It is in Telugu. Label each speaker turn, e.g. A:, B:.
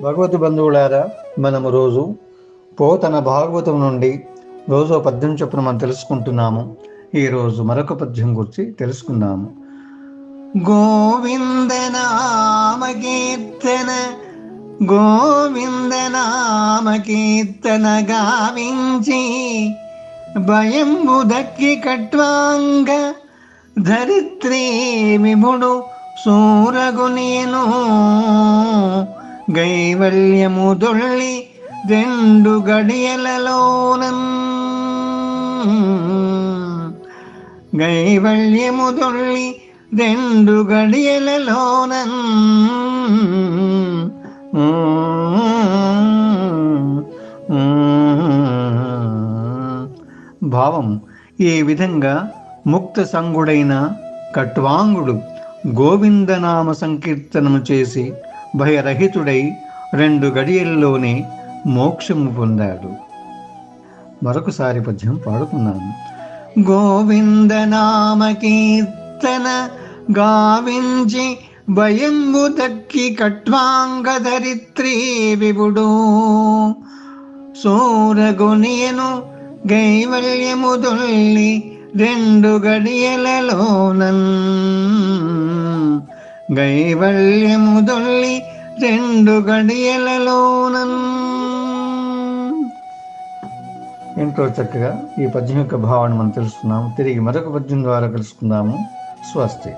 A: భగవద్ బంధువులారా, మనము రోజు పోతన భాగవతం నుండి రోజు పద్యం చొప్పున మనం తెలుసుకుంటున్నాము. ఈరోజు మరొక పద్యం గురించి తెలుసుకుందాము. గోవింద నామ కీర్తన, గోవింద నామ కీర్తన గావించి భయంబు దక్కి కట్వాంగ ధరిత్రీ విభుడు సూరగునియను గైవల్యము దొళ్ళి రెండు గడియలలోనన్, గైవల్యము దొళ్ళి రెండు గడియలలోనన్. భావం: ఈ విధంగా ముక్త సంగుడైన కట్వాంగుడు గోవిందనామ సంకీర్తనము చేసి భయరహితుడై రెండు గడియల్లోనే మోక్షము పొందాడు. మరొకసారి పద్యం పాడుకున్నాను. గోవిందనామ కీర్తన గావించి భయంబు దక్కి కట్వాంగ ధరిత్రీ విభుడు సూరగునియను గైవల్యము దొల్లి రెండు గడియలలోనన్, గైవల్యము దొల్లి రెండు గడియలలోనన్. ఎంతో చక్కగా ఈ పద్యం యొక్క భావాన్ని మనం తెలుసుకున్నాము. తిరిగి మరొక పద్యం ద్వారా కలుసుకుందాము. స్వస్తి.